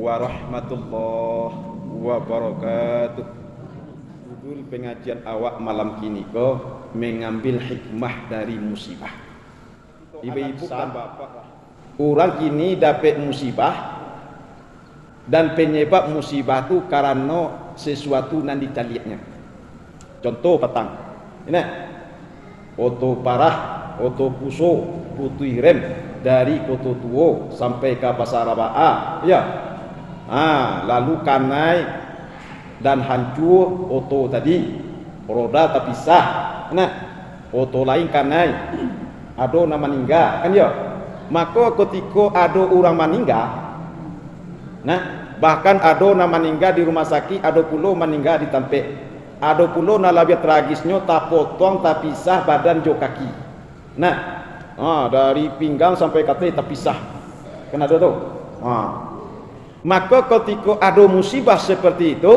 warahmatullahi wabarakatuh. Judul pengajian awak malam kini ko mengambil hikmah dari musibah. Ibu-ibu dan bapak, orang kini dapat musibah dan penyebab musibah tu karena sesuatu nan dicaliaknya. Contoh petang, ini oto parah, oto puso, putih rem dari Koto Tuo sampai ke Pasar Rabaa, ya. Lalu kanai dan hancur oto tadi, roda terpisah. Nah, oto lain kanai, ada nama meninggal, kan ya. Maka ketika ada orang meninggal, nah bahkan ada nama meninggal di rumah sakit, ada pula meninggal di tempat, ada pula na lebih tragisnya tak potong tak pisah badan jo kaki. Nah, dari pinggang sampai kaki terpisah. Kan ada tu. Maka ketika ada musibah seperti itu,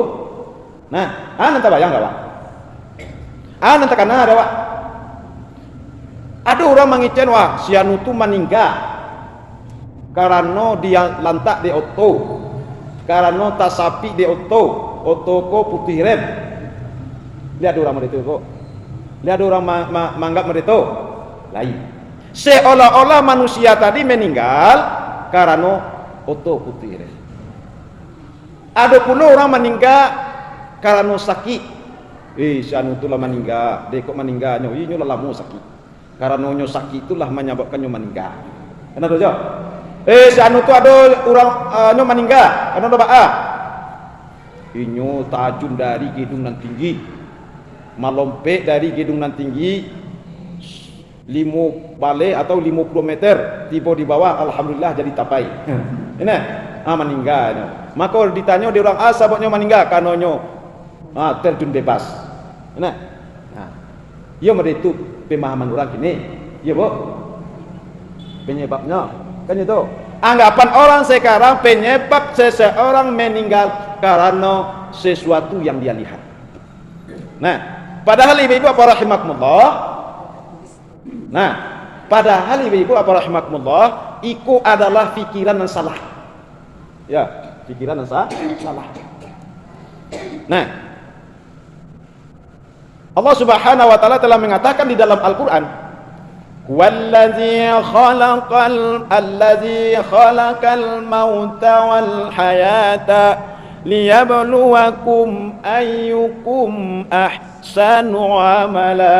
nah, nanti bayang enggak, Pak? Nanti kana ada, Pak. Ada orang mengicen, wah, si anu tu meninggal karena dia lantak di auto, karena tak sapi di auto ko putih rem. Lihat orang mereka kok. Lihat orang menganggap mereka lain. Seolah-olah manusia tadi meninggal karena auto putih rem. Ada pula orang meninggal karena sakit. Si anu itulah meninggal, dia kok meninggalnya, ini lah lama sakit. Karena nyo sakit itulah menyebabkannya meninggal. Kenapa tu? Si anu tu ada orang nyo meninggal, karena doa. Inyo tajun dari gedung nan tinggi, melompat dari gedung nan tinggi 5 balik atau 50 meter, tiba di bawah, alhamdulillah jadi tapai. Ini, meninggal. Maka ditanya di orang sababnya meninggal kanonyo terjun bebas. Nah, ia meretu pemahaman orang ini. Ya, Bu. Penyebabnya kan itu. Anggapan orang sekarang penyebab seseorang meninggal karena sesuatu yang dia lihat. Nah, padahal ibu-ibu apa rahimakumullah. Nah, padahal ibu-ibu apa rahimakumullah, itu adalah pikiran yang salah. Ya, pikiran yang salah. Nah, Allah Subhanahu wa taala telah mengatakan di dalam Al-Qur'an, "Wallazi khalaqal mauta wal hayata liyabluwakum ayyukum ahsanu amala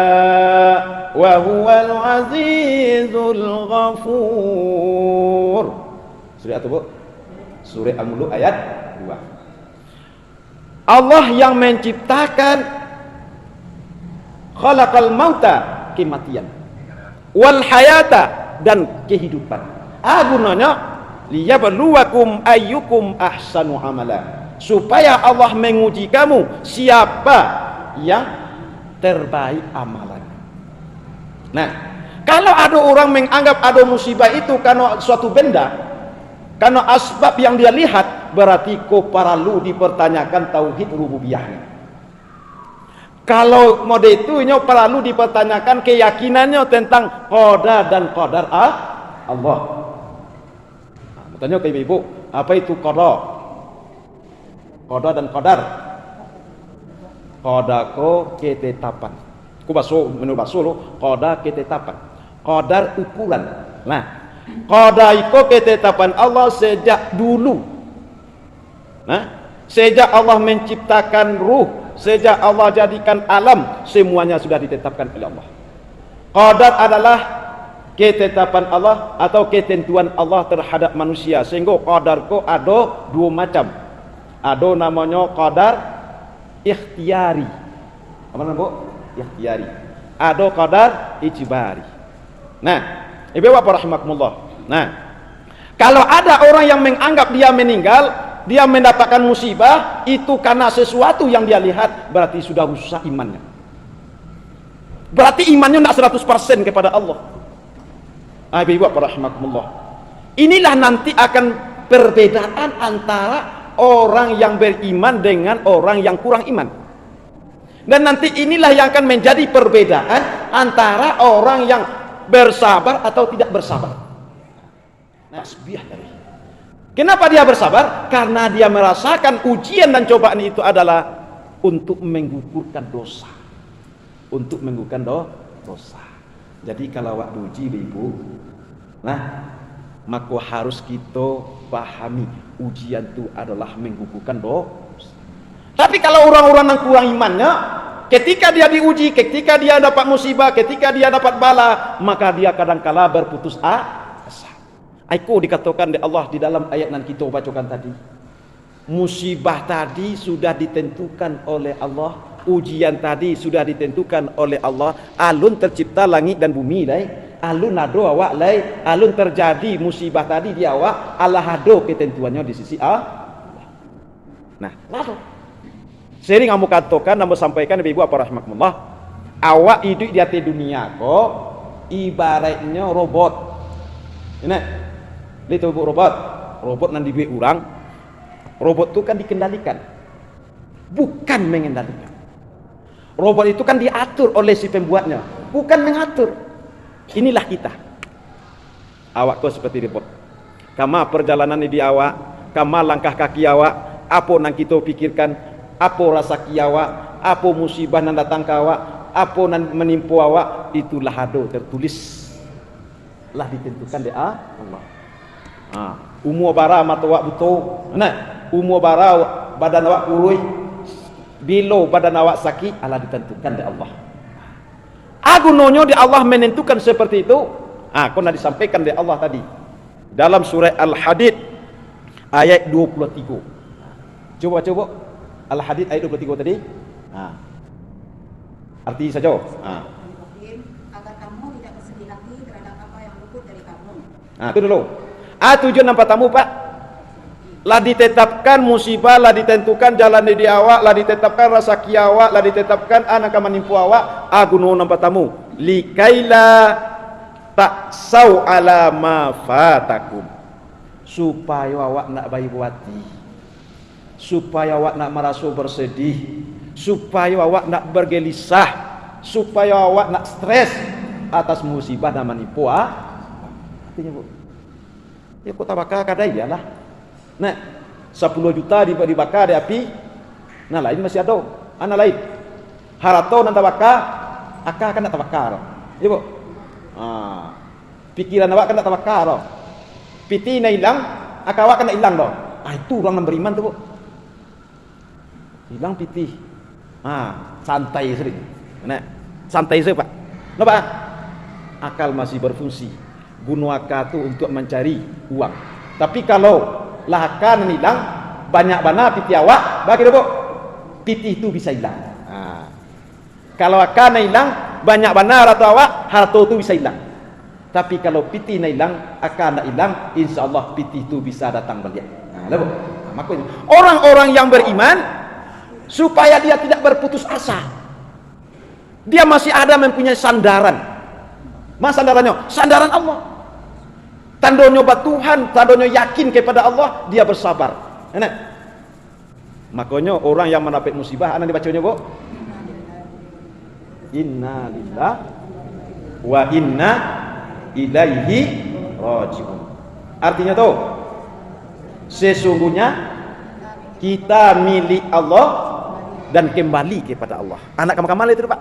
wa huwal azizul ghafur." Surah apa, Bu? Surah Al-Mulk ayat 2. Allah yang menciptakan khalaqal mauta, kematian, wal hayata, dan kehidupan. Gunanya liyabluwakum ayyukum ahsanu amala, supaya Allah menguji kamu siapa yang terbaik amalan. Nah, kalau ada orang menganggap ada musibah itu karena suatu benda, karena asbab yang dia lihat, berarti kau perlu dipertanyakan tauhid rububiyahnya. Kalau mode itu perlu dipertanyakan keyakinannya tentang qada dan qadar Allah. Bertanya ke ibu, apa itu qada? Qada dan qadar. Qada ko ketetapan. Ku baso menurut baso lo, qada ketetapan. Qadar ukuran. Nah, qada itu ketetapan Allah sejak dulu. Nah, sejak Allah menciptakan ruh, sejak Allah jadikan alam, semuanya sudah ditetapkan oleh Allah. Qadar adalah ketetapan Allah atau ketentuan Allah terhadap manusia. Sehingga qadar ko ada 2 macam. Ada namanya qadar ikhtiyari. Apa namanya, Bu? Ikhtiyari. Ada qadar ijbari. Nah, ibu bapak rahimakumullah. Nah, kalau ada orang yang menganggap dia meninggal, dia mendapatkan musibah itu karena sesuatu yang dia lihat, berarti sudah rusak imannya. Berarti imannya tidak 100% kepada Allah. Ibu bapak rahimakumullah. Inilah nanti akan perbedaan antara orang yang beriman dengan orang yang kurang iman. Dan nanti inilah yang akan menjadi perbedaan antara orang yang bersabar atau tidak bersabar. Tasbih tadi. Kenapa dia bersabar? Karena dia merasakan ujian dan cobaan itu adalah untuk menggugurkan dosa. Untuk menggugurkan dosa. Jadi kalau waktu uji ibu, nah, maka harus kita pahami ujian itu adalah menggugurkan dosa. Tapi kalau orang-orang yang kurang imannya, ketika dia diuji, ketika dia dapat musibah, ketika dia dapat bala, maka dia kadang-kala berputus asa. Aku dikatakan oleh Allah di dalam ayat yang kita bacakan tadi. Musibah tadi sudah ditentukan oleh Allah. Ujian tadi sudah ditentukan oleh Allah. Alun tercipta langit dan bumi lai. Alun ado awak lai. Alun terjadi musibah tadi di awak. Allah ado ketentuannya di sisi Allah. Nah, lalu sering kamu katakan, kamu sampaikan ibu apa rahmatullah. Awak hidup di atas dunia kok ibaratnya robot. Ini lihat ibu robot. Robot yang dibuat orang. Robot itu kan dikendalikan, bukan mengendalikan. Robot itu kan diatur oleh si pembuatnya, bukan mengatur. Inilah kita. Awak kau seperti robot. Kama perjalanan di awak, kama langkah kaki awak, apa yang kita pikirkan, apa rasa awak, apa musibah yang datang ke awak, apa yang menimpa awak, itulah ada tertulis, lah ditentukan oleh Allah. Umur bara mata awak betul, nah, umur bara badan awak kurus, bila badan awak sakit, Allah ditentukan oleh Allah. Agunonyo di Allah menentukan seperti itu. Kau nak disampaikan oleh Allah tadi dalam surah Al-Hadid ayat 23. Coba Al-Hadid ayat 23 tadi. Arti saja. Agar kamu tidak bersedih hati terhadap apa yang luput dari kamu. Itu dulu. Tujuan nampak tamu Pak. Lah ditetapkan musibah, lah ditentukan jalan di awak, lah ditetapkan rasa awak, lah ditetapkan anak menimpu awak. Aguno nampak tamu. Likaila taksau ala ma fatakum. Supaya awak nak baik hati. Supaya awak nak merasa bersedih. Supaya awak nak bergelisah. Supaya awak nak stres atas musibah dan menipu. Artinya Bu, ya kota bakar kadai ya lah. Nah, 10 juta dibakar di api. Nah, lain masih ada. Anak lain. Harato nan tabakar, akak kan nak tabakar. Ya Bu. Pikiran awak kan nak tabakar. Piti na hilang, akak awak kan nak hilang dah. Itu orang yang beriman tu Bu. Hilang piti. Santai sering. Nah, santai saja Pak. Kenapa? Akal masih berfungsi. Guna akal tu untuk mencari uang. Tapi kalau lakan hilang, banyak bana piti awak, bagi Bu, piti itu bisa hilang. Kalau akan hilang, banyak bana harta awak, harta itu bisa hilang. Tapi kalau piti hilang, akan nak hilang, insya-Allah piti itu bisa datang balik. Bu. Makanya orang-orang yang beriman supaya dia tidak berputus asa. Dia masih ada mempunyai sandaran. Mas sandarannya, sandaran Allah. Tandonyo bat Tuhan, tandonyo yakin kepada Allah, dia bersabar. Enak. Makanya orang yang mendapat musibah, anak dibacanya Bu. Inna lillahi wa inna ilaihi raji'un. Artinya tuh, sesungguhnya kita milik Allah dan kembali kepada Allah. Anak kamu itu Pak.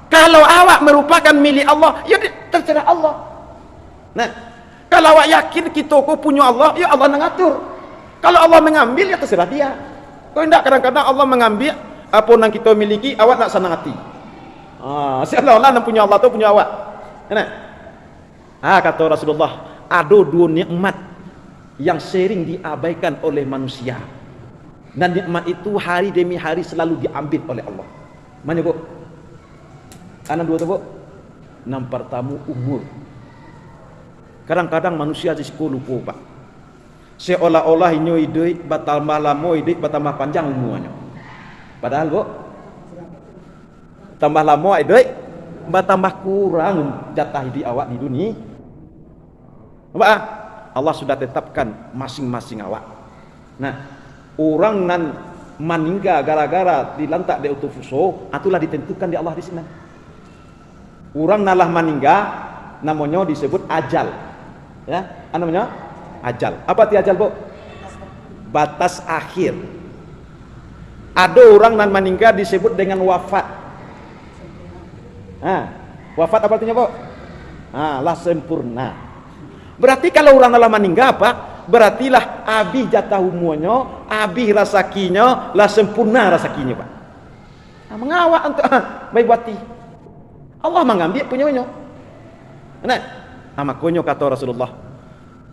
Kalau awak merupakan milik Allah, ya terserah Allah. Nah, kalau awak yakin kita punya Allah, ya Allah mengatur. Kalau Allah mengambil, ya terserah dia. Kau tidak kadang-kadang Allah mengambil apa yang kita miliki, awak nak senang hati. Seolah-olah yang punya Allah tu punya awak. Nah, kata Rasulullah, ada 2 nikmat yang sering diabaikan oleh manusia. Dan nikmat itu hari demi hari selalu diambil oleh Allah. Mana Bu? Anak 2 tu Bu. Yang pertama umur. Kadang-kadang manusia risiko lupa Pak. Seolah-olah ini hidup bertambah lama, hidup bertambah panjang umurnya. Padahal Bu, tambah lama hidup bertambah kurang jatah hidup awak di dunia. Pak, Allah sudah tetapkan masing-masing awak. Nah, orang nan meninggal gara-gara dilantak di utufuso, itulah ditentukan di Allah di sini. Orang nalah meninggal namanya disebut ajal. Ya, namanya ajal. Apa ti ajal, Bu? Batas akhir. Ada orang nan meninggal disebut dengan wafat. Wafat apa artinya, Bu? Lah sempurna. Berarti kalau orang dalam meninggal apa? Berartilah abih jatah umuannya, abih rasakinya, lah sempurna rasakinya, Pak. Mengawak untuk baik buati. Allah mengambil punya-punya. Nah, makanya kata Rasulullah,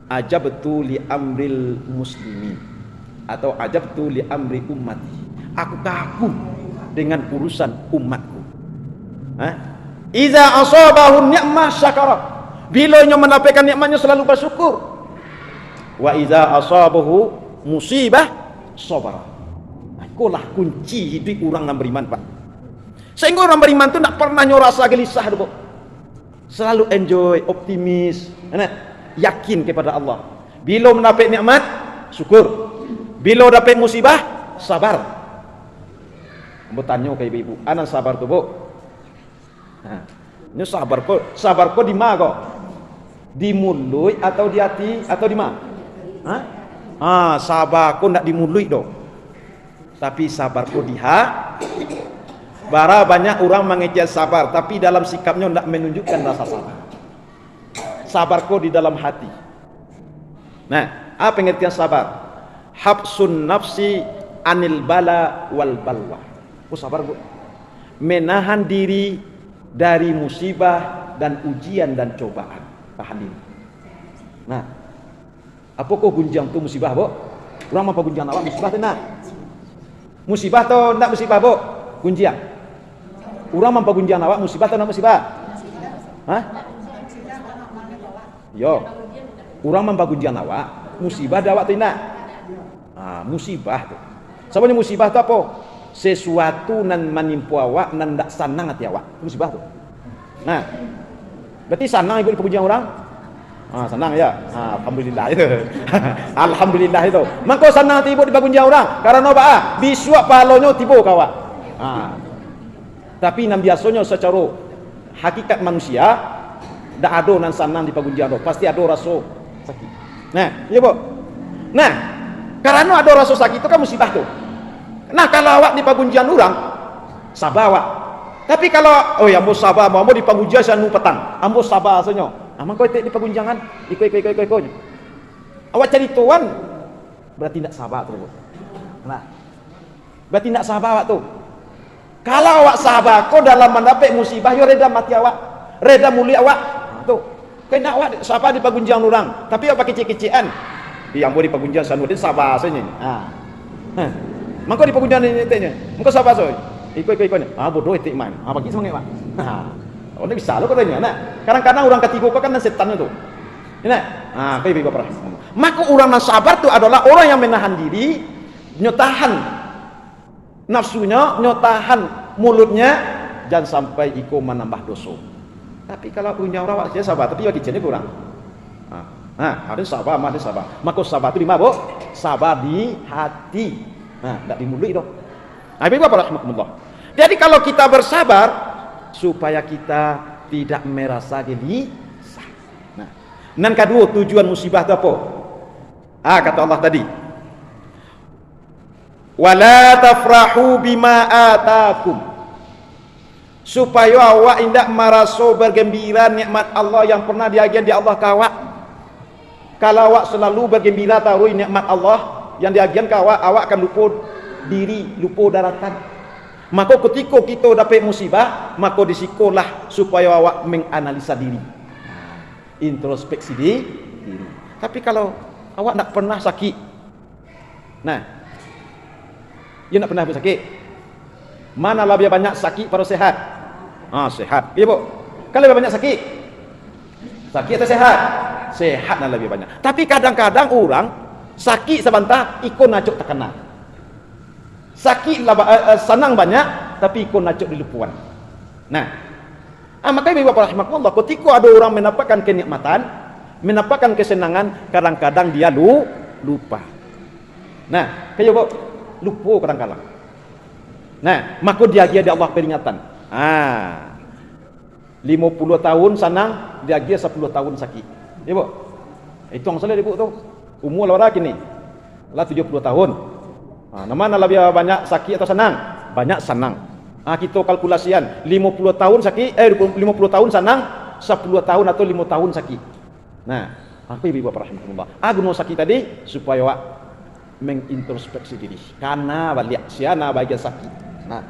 ajabtu li amril muslimin, atau ajabtu li amri ummati. Aku kagum dengan urusan umatku. Iza asabahu ni'mah syakara. Bila nya mendapatkan nikmatnya selalu bersyukur. Wa iza asabahu musibah sabar. Itulah kunci hidup orang yang beriman, Pak. Sehingga orang beriman itu tak pernah nyorasa gelisah, Bu. Selalu enjoy, optimis, yakin kepada Allah. Bila mendapat nikmat, syukur. Bila dapat musibah, sabar. Bertanya ke ibu-ibu, anak sabar tu, Bu? Ini sabar kok di mana kok? Di mulut atau di hati atau di mana? Sabar kok nak di mulut doh. Tapi sabar kok di hati. Bara banyak orang mengejar sabar, tapi dalam sikapnya tidak menunjukkan rasa sabar. Sabar kok di dalam hati. Nah, apa pengertian sabar? Habsun nafsi anil bala wal balwa. Sabar, Bu. Menahan diri dari musibah dan ujian dan cobaan. Tahan diri. Nah, apa kok gunjang tu musibah, Bu? Orang apa gunjang awak musibah tu nak? Musibah tu nak musibah, Bu? Gunjang. Orang mampu gunjang awak musibah tu nak musibah? Yo. Orang mampu gunjang awak musibah dah awak tu nak? Musibah tu. Sebenarnya musibah tu apa? Sesuatu nan menimpa awak nan tak senang hati awak. Musibah tu. Nah, berarti senang ikut pujian orang? Senang ya. Alhamdulillah itu. Alhamdulillah itu. Maka senang hati ibu di pujian orang. Karena apa? Bisuak pahalanya tiba ke awak. Tapi nan biasanya secara hakikat manusia tak ada nan senang di pujian orang. Pasti ada rasa sakit. Nah, iya, Bu. Nah, karena ada rasa sakit itu kan musibah tu. Nah, kalau awak di pagunjian orang, sabar awak. Tapi kalau ambo sabar, ambo di pagunjian sanu petang, ambo sabar asalnya. Kau di pagunjangan, ikut. Awak cari tuan, berarti tidak sabar tu. Nah, berarti tidak sabar awak tu. Kalau awak sabar, kau dalam mendapat musibah, yo reda mati awak, reda mulia awak. Tu, kau nak awak sabar di pagunjian orang, tapi awak kecil-kecilan. Ambo di pagunjian sanu dia sabar asalnya. Maka di pagunjian ini tanya, maka sabar soy. Ikut. Bodoh itu iman. Bagi semangat, Pak. Orang bisa lo katanya. Nah, kadang-kadang orang ketiga kan setan itu. Nah, kayak begitu, Pak. Maka orang yang sabar itu adalah orang yang menahan diri, nyotahan nafsunya, nyotahan mulutnya, jangan sampai iko menambah dosa. Tapi kalau punya orang dia sabar, tapi dia kicennya kurang. Ada sabar, ada sabar. Maka sabar itu di mana, Bu? Sabar di hati. Tak di mulut itu. Ibu bapak rahmatullah. Jadi kalau kita bersabar supaya kita tidak merasa gelisah. Nan kedua tujuan musibah itu apa? Kata Allah tadi. Wala tafrahu bima atakum. Supaya awak tidak merasa bergembira nikmat Allah yang pernah diagian di Allah ke awak. Kalau awak selalu bergembira tahu nikmat Allah yang diagian ke awak, awak akan lupa diri, lupa daratan. Maka ketika kita dapat musibah, maka disikolah supaya awak menganalisa diri, introspeksi diri. Tapi kalau awak tak pernah sakit, dia tak pernah sakit, mana lebih banyak sakit pada sehat? Sehat, iya, Bu. Kalau lebih banyak sakit atau sehat? Sehat lebih banyak. Tapi kadang-kadang orang sakit sebentar, ikut nacuk terkena. Sakit senang banyak, tapi ikut nacuk di lupuan. Maka ibu bapak rahmatullah, ketika ada orang mendapatkan kenikmatan, mendapatkan kesenangan, kadang-kadang dia lupa. Kayak Bu, lupa kadang-kadang. Maka dia di Allah peringatan. 50 tahun senang, dia 10 tahun sakit. Ya, Bu. Itu yang salah ibu tu. Umur lawara kini lah 70 tahun. Nama lebih banyak sakit atau senang? Banyak senang. Kita kalkulasian 50 tahun sakit, 50 tahun senang, 10 tahun atau 5 tahun sakit. Nah, apa ibu bapak rahimahullah? Guna sakit tadi supaya awak mengintrospeksi diri. Karena balik siana bagian sakit. Nah,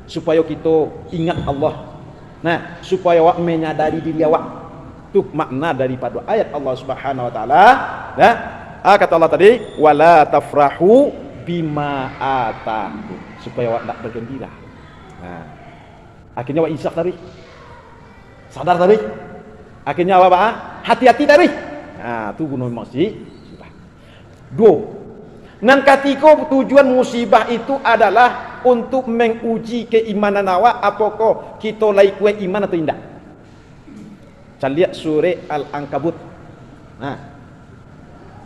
supaya kita ingat Allah. Nah, supaya awak menyadari diri awak. Itu makna daripada ayat Allah Subhanahu wa taala. Nah, kata Allah tadi, wala tafrahu bima ataku, supaya awak tak bergembira. Nah, akhirnya awak insaf tadi. Sadar tadi. Akhirnya awak hati-hati tadi. Nah, tu guna musibah. Dua. Nan ketika tujuan musibah itu adalah untuk menguji keimanan awak, apakah kita layak kuat iman atau tidak. Kita lihat surah Al-Ankabut. Nah,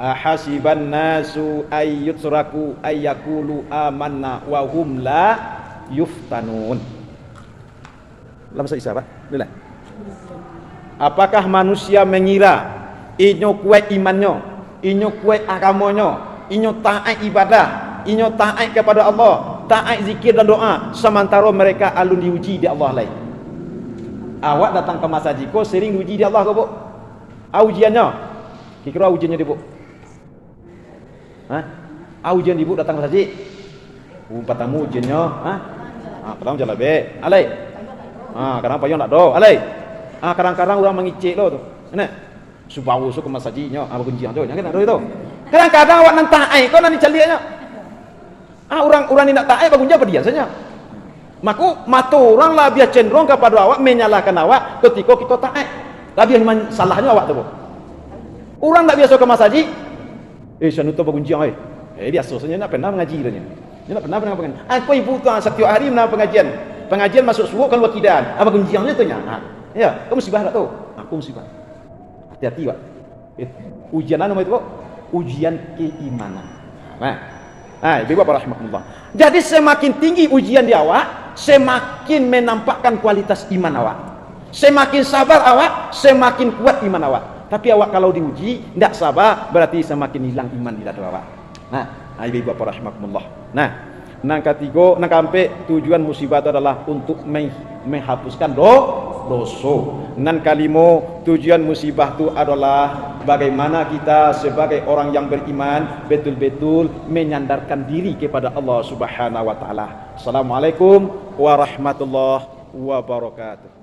ahasiban nasu ayyutraku ayyakulu amanna wa hum la yuftanun. Dalam bahasa isyarat, inilah. Apakah manusia mengira inyo kuat imannya, inyo kuat agamanya, inyo taat ibadah, inyo taat kepada Allah, taat zikir dan doa, sementara mereka alun diuji di Allah lain. Awak datang ke masjid kau sering diuji di Allah kau, Bu? Ujiannya, kira ujiannya di Bu? Ujian ibu datang ke masjid. Pertama ujiannya, pertama jalan be, alai. Kadang payung tak do, alai. Kadang-kadang orang mengicik lo tu. Ini, subawu su ke masjidnya, kunci tu, jangan nak do itu. Kadang-kadang awak nang taai, kau nang calianya. Orang-orang ni nak taai, bagunja apa dia saja. Maka mata orang lah biar cenderung kepada awak menyalahkan awak ketika kita taai. Tapi yang salahnya awak tu. Orang tak biasa ke masjid. Saya nutup bagunja biasa saja nak pernah mengaji dia. Dia nak pernah pengajian. Aku ibu tu setiap hari nak pengajian. Pengajian masuk subuh kan wakidaan. Apa kunjiannya tu nya? Ya, kamu musibah tak tahu? Aku musibah. Hati-hati, Pak. Ujian apa itu, Pak? Ujian keimanan. Ibu bapak rahimahullah. Jadi semakin tinggi ujian di awak, semakin menampakkan kualitas iman awak. Semakin sabar awak, semakin kuat iman awak. Tapi awak kalau diuji tidak sabar, berarti semakin hilang iman di dada awak. Ibu bapak rahimahullah. Nang ketiga, nang keempat, tujuan musibah itu adalah untuk menghapuskan dosa. Nan kalimo, tujuan musibah itu adalah bagaimana kita sebagai orang yang beriman betul-betul menyandarkan diri kepada Allah Subhanahu wa taala. Assalamualaikum warahmatullahi wabarakatuh.